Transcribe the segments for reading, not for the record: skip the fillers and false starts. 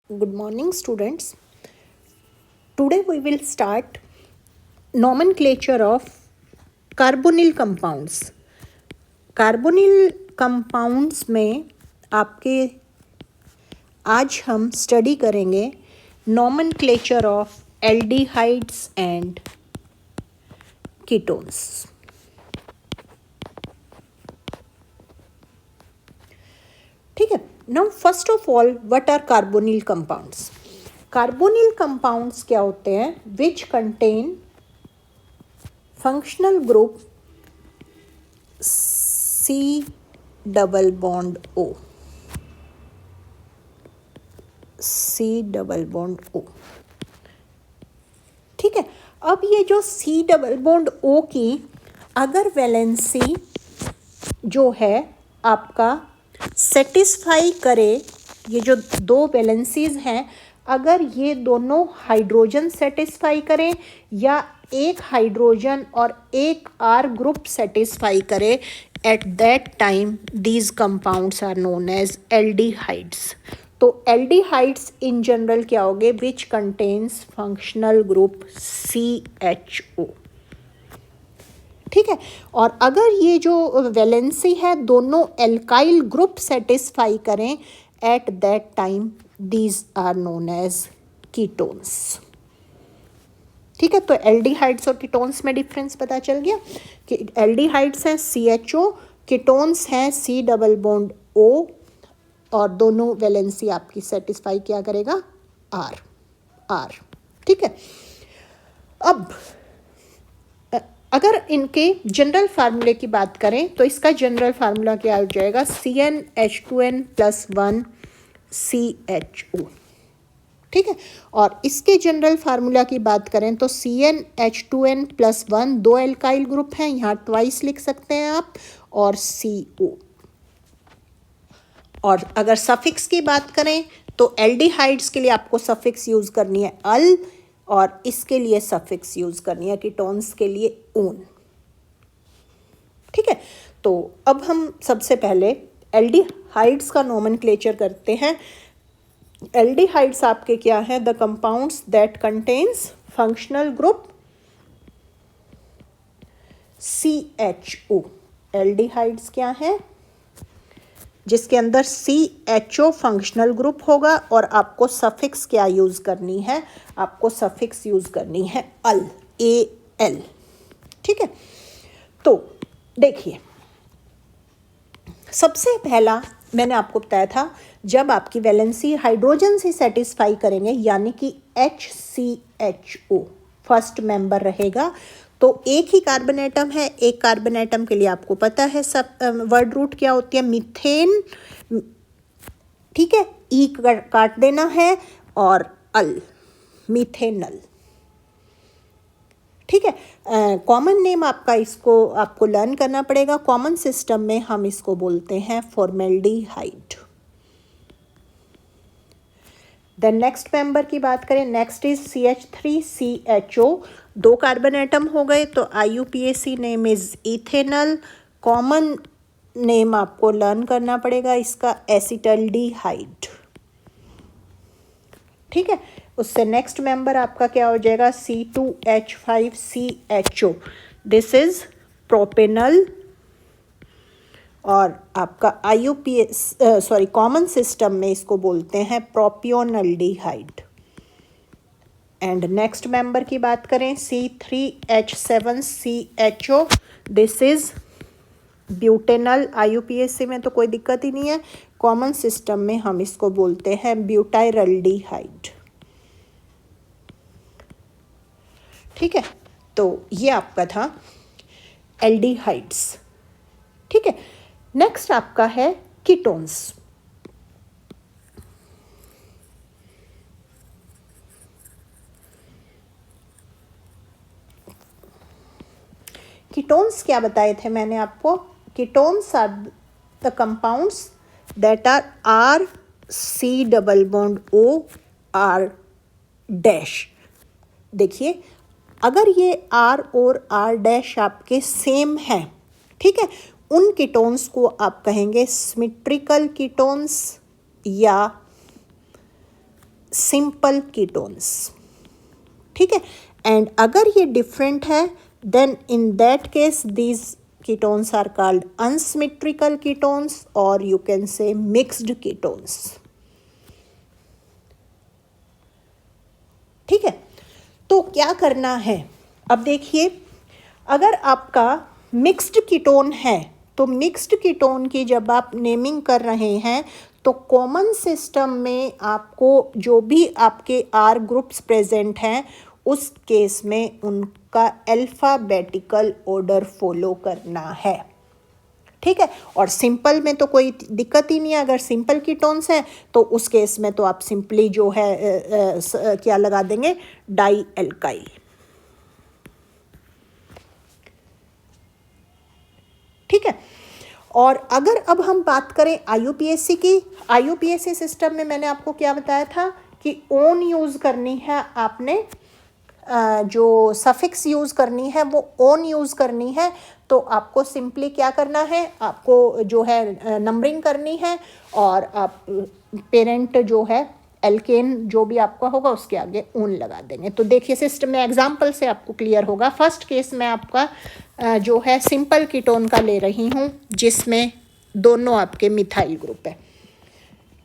Good morning, students. Today we will start nomenclature of carbonyl compounds. Carbonyl compounds में आपके आज हम study करेंगे nomenclature of aldehydes and ketones. ठीक है. Now first of all, what are carbonyl compounds? Carbonyl compounds क्या होते हैं? Which contain functional group C double bond O. C double bond O. ठीक है. अब ये जो C डबल बॉन्ड O की अगर वैलेंसी जो है आपका सेटिस्फाई करे, ये जो दो वैलेंसीज हैं, अगर ये दोनों हाइड्रोजन सेटिस्फाई करें या एक हाइड्रोजन और एक आर ग्रुप सेटिस्फाई करे, at that time these compounds are known as aldehydes. तो एल्डिहाइड्स इन जनरल क्या होंगे? Which contains functional group CHO. ठीक है. और अगर ये जो वैलेंसी है दोनों एल्काइल ग्रुप सेटिस्फाई करें, at that time these are known as ketones. ठीक है. तो एल्डिहाइड्स और कीटोन्स में डिफरेंस पता चल गया कि एल्डिहाइड्स हैं CHO, कीटोन्स हैं C डबल बॉन्ड O, और दोनों वैलेंसी आपकी सेटिस्फाई क्या करेगा? R. ठीक है. अब अगर इनके जनरल फार्मूले की बात करें तो इसका जनरल फार्मूला क्या हो जाएगा? CnH2n + 1 CHO. ठीक है. और इसके जनरल फार्मूला की बात करें तो CnH2n + 1 दो एल्काइल ग्रुप हैं, यहाँ ट्वाइस लिख सकते हैं आप, और CO. और अगर सफिक्स की बात करें तो एल्डिहाइड्स के लिए आपको सफिक्स यूज़ करनी है अल, और इसके लिए सफिक्स यूज़ करनी है कीटोन्स के लिए ऊन. ठीक है. तो अब हम सबसे पहले एल्डिहाइड्स का नोमेनक्लेचर करते हैं. एल्डिहाइड्स आपके क्या हैं? The compounds that contains functional group CHO. Aldehydes क्या हैं? जिसके अंदर CHO फंक्शनल ग्रुप होगा, और आपको सफिक्स क्या यूज़ करनी है? आपको सफिक्स यूज़ करनी है अल, AL. ठीक है. तो देखिए, सबसे पहला मैंने आपको बताया था, जब आपकी वैलेंसी हाइड्रोजन से सेटिस्फाई करेंगे, यानी कि HCHO फर्स्ट मेंबर रहेगा, तो एक ही कार्बन एटम है. एक कार्बन एटम के लिए आपको पता है सब वर्ड रूट क्या होती है? मीथेन. ठीक है. ई काट देना है, और अल, मीथेनल. ठीक है. कॉमन नेम आपका इसको आपको लर्न करना पड़ेगा. कॉमन सिस्टम में हम इसको बोलते हैं फॉर्मेल्डिहाइड. देन नेक्स्ट मेंबर की बात करें, नेक्स्ट इज CH3CHO. दो कार्बन एटम हो गए, तो IUPAC name is ethanal. Common name आपको लर्न करना पड़ेगा इसका एसिटल्डिहाइड. ठीक है. उससे नेक्स्ट मेंबर आपका क्या हो जाएगा? C2H5CHO. This is propanal. और आपका कॉमन सिस्टम में इसको बोलते हैं प्रोपियोनल्डिहाइड. एंड नेक्स्ट मेंबर की बात करें, C3H7CHO. This is butanal. IUPAC में तो कोई दिक्कत ही नहीं है. कॉमन सिस्टम में हम इसको बोलते हैं ब्यूटाइरल्डिहाइड. ठीक है. तो ये आपका था एल्डिहाइड्स. ठीक है. नेक्स्ट आपका है कीटोन्स. कीटोन्स क्या बताए थे मैंने आपको? Ketones are the compounds that are C double bond O R dash. देखिए, अगर ये R और R डैश आपके सेम हैं, ठीक है, उन कीटोन्स को आप कहेंगे सिमेट्रिकल कीटोन्स या सिंपल कीटोन्स, ठीक है। एंड अगर ये डिफरेंट है then in that case these ketones are called unsymmetrical ketones or you can say mixed ketones, ठीक है। तो क्या करना है, अब देखिए अगर आपका मिक्स्ड कीटोन है तो मिक्स्ड कीटोन की जब आप नेमिंग कर रहे हैं तो कॉमन सिस्टम में आपको जो भी आपके आर ग्रुप्स प्रेजेंट हैं उस केस में उनका अल्फ़ाबेटिकल ऑर्डर फॉलो करना है, ठीक है। और सिंपल में तो कोई दिक्कत ही नहीं है, अगर सिंपल कीटोन्स हैं तो उस केस में तो आप सिंपली जो है क्या लगा देंगे, डाई एल्काइल, ठीक है। और अगर अब हम बात करें आईयूपीएसी की, आईयूपीएसी सिस्टम में मैंने आपको क्या बताया था कि ओन यूज़ करनी है आपने, जो सफिक्स यूज़ करनी है वो ओन यूज़ करनी है। तो आपको सिंपली क्या करना है, आपको जो है नंबरिंग करनी है और आप पेरेंट जो है एल्केन जो भी आपका होगा उसके आगे ओन लगा देंगे। तो देखिए सिस्टम में एग्जांपल से आपको क्लियर होगा। फर्स्ट केस में आपका जो है सिंपल कीटोन का ले रही हूँ जिसमें दोनों आपके मिथाइल ग्रुप है,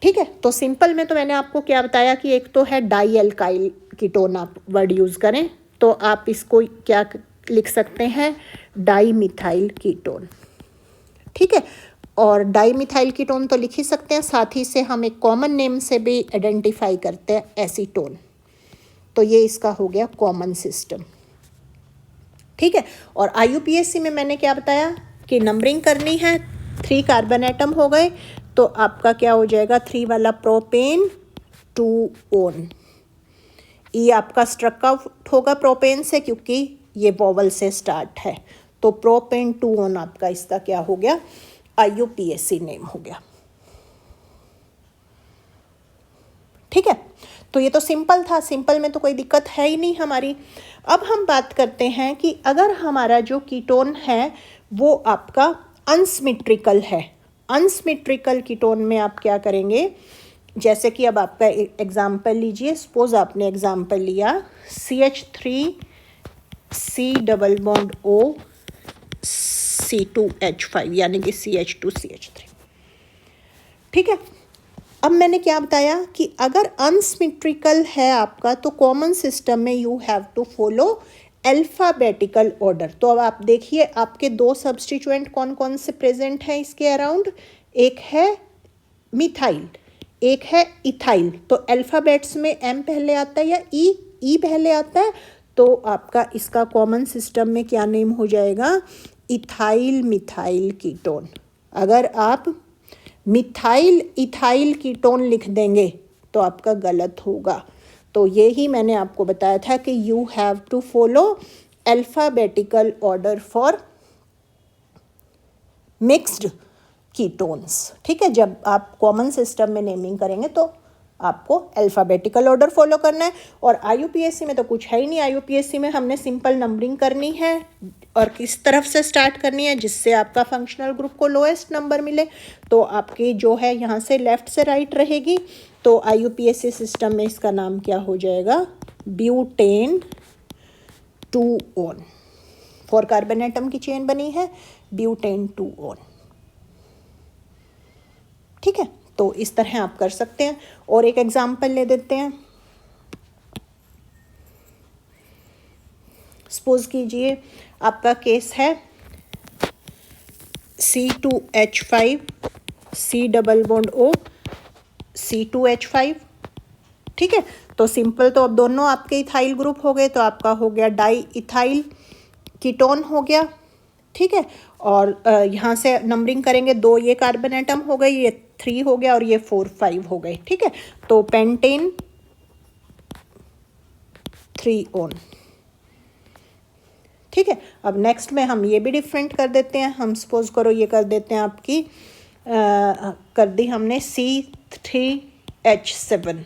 ठीक है। तो सिंपल में तो मैंने आपको क्या बताया कि एक तो है डाई एल्काइल कीटोन, आप वर्ड यूज़ करें तो आप इसको क्या लिख सकते हैं, डाई मिथाइल कीटोन, ठीक है। और डाई मिथाइल कीटोन तो लिख ही सकते हैं, साथ ही से हम एक कॉमन नेम से भी आइडेंटिफाई करते हैं, एसीटोन। तो ये इसका हो गया कॉमन सिस्टम, ठीक है। और आईयूपीएसी में मैंने क्या बताया कि नंबरिंग करनी है, 3 कार्बन एटम हो गए तो आपका क्या हो जाएगा, 3 वाला प्रोपेन 2 ओन, ये आपका स्ट्रक आउट होगा प्रोपेन से क्योंकि ये वोवल से स्टार्ट है। तो प्रोपेन 2 ओन आपका इसका क्या हो गया, आईयूपीएसी नेम हो गया, ठीक है। तो ये तो सिंपल था, सिंपल में तो कोई दिक्कत है ही नहीं हमारी। अब हम बात करते हैं कि अगर हमारा जो कीटोन है वो आपका अनसिमेट्रिकल है, अनसिमेट्रिकल कीटोन में आप क्या करेंगे, जैसे कि अब आपका एग्जाम्पल लीजिए, सपोज आपने एग्जाम्पल लिया CH3C double bond O C2H5 यानी कि CH2CH3, ठीक है। अब मैंने क्या बताया कि अगर अनसिमेट्रिकल है आपका तो कॉमन सिस्टम में you have to follow alphabetical order. तो अब आप देखिए आपके 2 सब्स्टिट्यूएंट कौन कौन से प्रेजेंट हैं इसके अराउंड, एक है मिथाइल, एक है इथाइल। तो अल्फ़ाबेट्स में M पहले आता है या E पहले आता है, तो आपका इसका कॉमन सिस्टम में क्या नेम हो जाएगा, इथाइल मिथाइल कीटोन। अगर आप मिथाइल इथाइल कीटोन लिख देंगे तो आपका गलत होगा। तो ये ही मैंने आपको बताया था कि you have to follow alphabetical order for mixed ketones, ठीक है। जब आप कॉमन सिस्टम में नेमिंग करेंगे तो आपको अल्फ़ाबेटिकल ऑर्डर फॉलो करना है। और आईयूपीएसी में तो कुछ है ही नहीं, आईयूपीएसी में हमने सिंपल नंबरिंग करनी है और किस तरफ से स्टार्ट करनी है जिससे आपका फंक्शनल ग्रुप को लोएस्ट नंबर मिले। तो आपकी जो है यहाँ से लेफ़्ट से राइट रहेगी। तो आईयूपीएसी सिस्टम में इसका नाम क्या हो जाएगा, ब्यूटेन 2 ओन, 4 कार्बन एटम की चेन बनी है, ब्यूटेन 2 ओन, ठीक है। तो इस तरह आप कर सकते हैं। और एक एग्जाम्पल ले देते हैं, सपोज कीजिए आपका केस है C2H5 C double bond O C2H5, ठीक है। तो सिंपल तो अब दोनों आपके इथाइल ग्रुप हो गए, तो आपका हो गया डाई इथाइल कीटोन हो गया, ठीक है। और यहाँ से नंबरिंग करेंगे, 2 ये कार्बन एटम हो गए, ये 3 हो गया और ये 4 5 हो गए, ठीक है। तो पेंटेन 3 ओन, ठीक है। अब नेक्स्ट में हम ये भी डिफरेंट कर देते हैं, हम सपोज करो ये कर देते हैं आपकी कर दी हमने C3H7,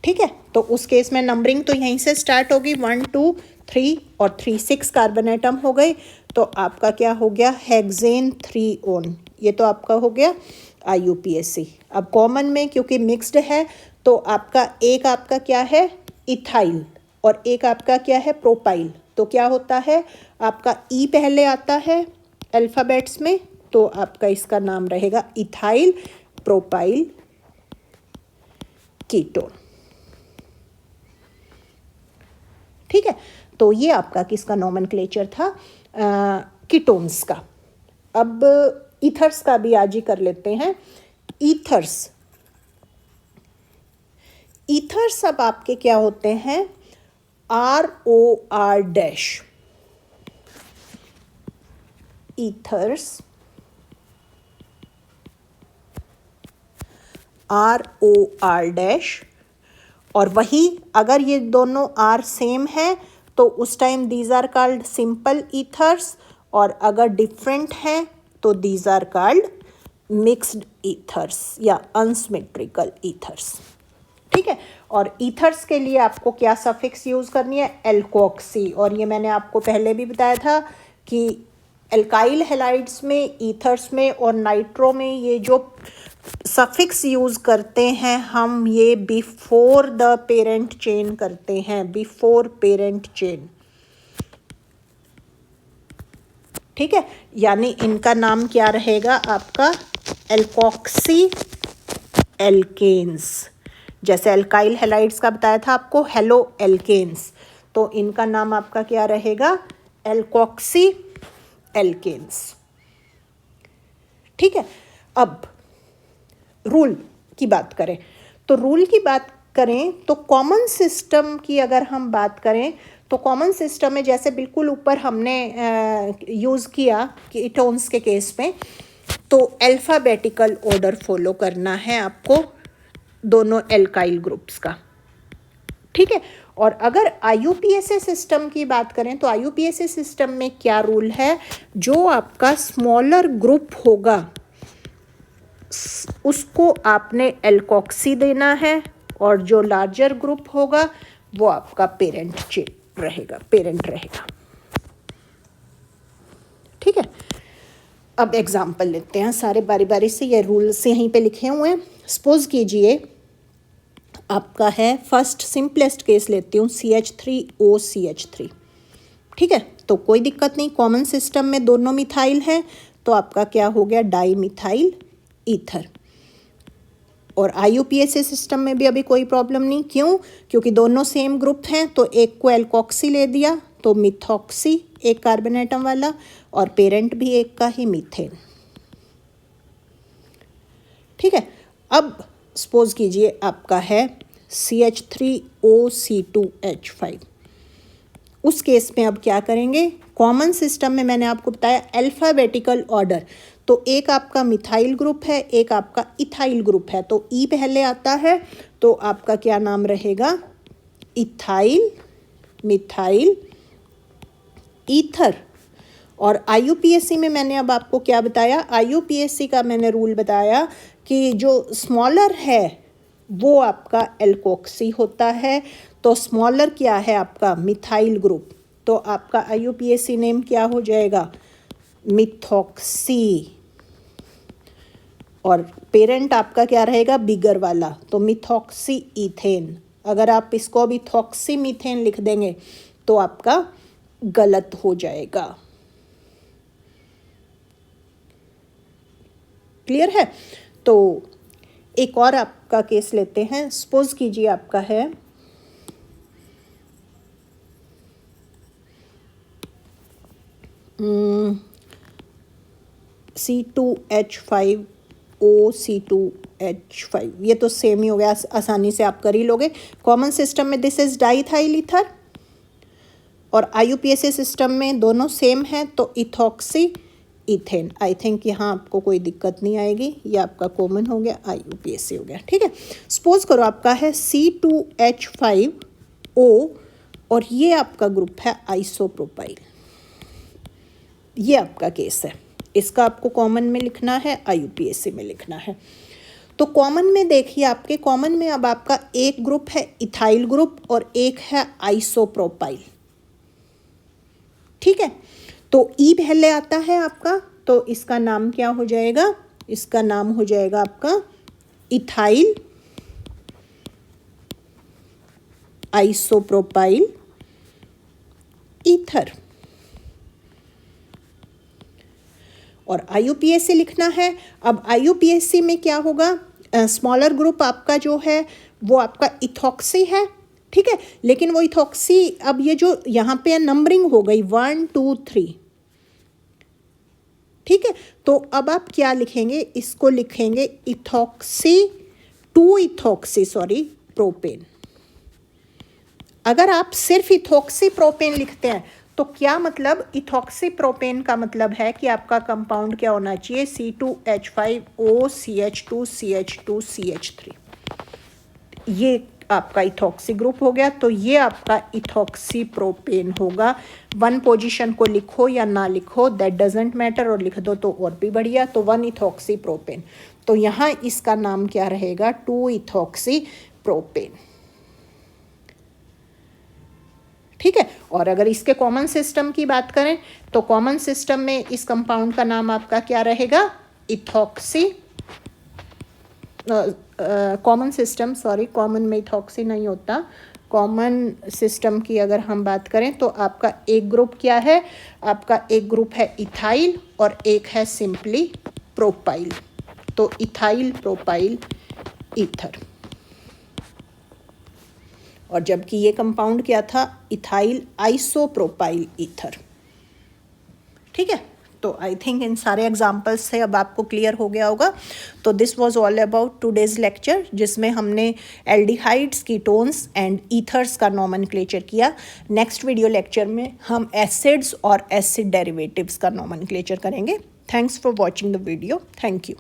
ठीक है। तो उस केस में नंबरिंग तो यहीं से स्टार्ट होगी, 1 2 3 और 3 6 कार्बन एटम हो गए। तो आपका क्या हो गया, हेक्सेन 3 ओन, ये तो आपका हो गया आईयूपीएसी। अब कॉमन में क्योंकि मिक्स्ड है तो आपका एक आपका क्या है इथाइल और एक आपका क्या है प्रोपाइल। तो क्या होता है आपका ई पहले आता है अल्फ़ाबेट्स में, तो आपका इसका नाम रहेगा इथाइल प्रोपाइल कीटोन। ठीक है, तो ये आपका किसका नोमेनक्लेचर था कीटोन्स का। अब ईथर्स का भी आज ही कर लेते हैं। ईथर्स अब आपके क्या होते हैं ROR-। Ethers ROR-। और वही अगर ये दोनों R सेम है तो उस time these are called simple ethers, और अगर डिफरेंट हैं तो these are called mixed ethers या अनसिमेट्रिकल ईथर्स। ठीक है, और ईथर्स के लिए आपको क्या सफिक्स यूज़ करनी है एल्कोक्सी। और ये मैंने आपको पहले भी बताया था कि एल्काइल हैलाइड्स में, ईथर्स में और नाइट्रो में ये जो सफिक्स यूज़ करते हैं हम, ये बिफोर द पेरेंट चेन करते हैं, बिफोर पेरेंट चेन। ठीक है, यानी इनका नाम क्या रहेगा आपका एल्कोक्सी एल्केन्स। जैसे एल्काइल हैलाइड्स का बताया था आपको हेलो एल्केन्स, तो इनका नाम आपका क्या रहेगा एल्कोक्सी एल्केन्स। ठीक है, अब रूल की बात करें तो कॉमन सिस्टम की अगर हम बात करें तो कॉमन सिस्टम में जैसे बिल्कुल ऊपर हमने यूज़ किया कीटोन्स के केस में, तो अल्फ़ाबेटिकल ऑर्डर फॉलो करना है आपको दोनों एल्काइल ग्रुप्स का। ठीक है, और अगर IUPAC सिस्टम की बात करें तो IUPAC सिस्टम में क्या रूल है, जो आपका स्मॉलर ग्रुप होगा उसको आपने एल्कोक्सी देना है, और जो लार्जर ग्रुप होगा वो आपका पेरेंट रहेगा। ठीक है, अब एग्जाम्पल लेते हैं सारे बारी बारी से, ये रूल्स यहीं पे लिखे हुए हैं। सपोज कीजिए आपका है फर्स्ट सिंपलेस्ट केस लेती हूँ CH3OCH3। ठीक है, तो कोई दिक्कत नहीं, कॉमन सिस्टम में दोनों मिथाइल हैं, तो आपका क्या हो गया डाई मिथाइल ईथर। और IUPAC सिस्टम में भी अभी कोई प्रॉब्लम नहीं, क्यों? क्योंकि दोनों सेम ग्रुप हैं, तो एक को एल्कोक्सी ले दिया तो मिथॉक्सी एक कार्बन एटम वाला, और पेरेंट भी एक का ही मीथेन। ठीक है, अब सपोज कीजिए आपका है CH3OC2H5। उस केस में अब क्या करेंगे, कॉमन सिस्टम में मैंने आपको बताया अल्फ़ाबेटिकल ऑर्डर, तो एक आपका मिथाइल ग्रुप है, एक आपका इथाइल ग्रुप है, तो ई पहले आता है, तो आपका क्या नाम रहेगा इथाइल मिथाइल ईथर। और IUPAC में मैंने अब आपको क्या बताया, IUPAC का मैंने रूल बताया कि जो स्मॉलर है वो आपका एल्कोक्सी होता है, तो स्मॉलर क्या है आपका मिथाइल ग्रुप, तो आपका IUPAC नेम क्या हो जाएगा मिथॉक्सी, और पेरेंट आपका क्या रहेगा बिगर वाला, तो मिथॉक्सी ईथेन। अगर आप इसको मिथॉक्सी मीथेन लिख देंगे तो आपका गलत हो जाएगा। क्लियर है? तो एक और आपका केस लेते हैं। सपोज कीजिए आपका है C2H5OC2H5, ये तो सेम ही हो गया, आसानी से आप कर ही लोगे। कॉमन सिस्टम में दिस इज डाइथाइल ईथर, और IUPAC सिस्टम में दोनों सेम है, तो इथॉक्सी इथेन। आई थिंक यहाँ आपको कोई दिक्कत नहीं आएगी, ये आपका कॉमन हो गया, IUPAC हो गया। ठीक है, सपोज करो आपका है C2H5O, और ये आपका ग्रुप है आइसोप्रोपाइल। ये आपका केस है, इसका आपको कॉमन में लिखना है, IUPAC में लिखना है। तो कॉमन में देखिए, आपके कॉमन में अब आपका एक ग्रुप है इथाइल ग्रुप और एक है आइसोप्रोपाइल। ठीक है, तो ई पहले आता है आपका, तो इसका नाम क्या हो जाएगा, इसका नाम हो जाएगा आपका इथाइल आइसोप्रोपाइल ईथर। और IUPAC लिखना है। अब IUPAC में क्या होगा, स्मॉलर ग्रुप आपका जो है वो आपका इथॉक्सी है, ठीक है। लेकिन वो इथॉक्सी, अब ये जो यहाँ पे नंबरिंग हो गई 1 2 3, ठीक है। तो अब आप क्या लिखेंगे, इसको लिखेंगे इथॉक्सी 2 इथॉक्सी प्रोपेन। अगर आप सिर्फ इथॉक्सी प्रोपेन लिखते हैं तो क्या मतलब, इथॉक्सी प्रोपेन का मतलब है कि आपका कंपाउंड क्या होना चाहिए, C2H5OCH2CH2CH3। ये आपका इथॉक्सी ग्रुप हो गया। तो ये आपका इथॉक्सी प्रोपेन होगा। 1 पोजीशन को लिखो या ना लिखो, दैट डजेंट मैटर, और लिख दो तो और भी बढ़िया। तो 1 इथॉक्सी प्रोपेन। तो यहाँ इसका नाम क्या रहेगा, 2 इथॉक्सी प्रोपेन, ठीक है। और अगर इसके कॉमन सिस्टम की बात करें तो कॉमन सिस्टम में इस कंपाउंड का नाम आपका क्या रहेगा, इथॉक्सी, कॉमन सिस्टम, कॉमन में इथॉक्सी नहीं होता। कॉमन सिस्टम की अगर हम बात करें तो आपका एक ग्रुप क्या है, आपका एक ग्रुप है इथाइल और एक है सिंपली प्रोपाइल। तो इथाइल प्रोपाइल ईथर। और जबकि ये कंपाउंड क्या था, इथाइल आइसोप्रोपाइल ईथर, ठीक है। तो आई थिंक इन सारे एग्जाम्पल्स से अब आपको क्लियर हो गया होगा। तो this was all about today's lecture, जिसमें हमने एल्डिहाइड्स, कीटोन्स एंड ईथर्स का नॉमेनक्लेचर किया। नेक्स्ट वीडियो लेक्चर में हम एसिड्स और एसिड डेरिवेटिव्स का नॉमेनक्लेचर करेंगे। Thanks for watching the video. Thank you.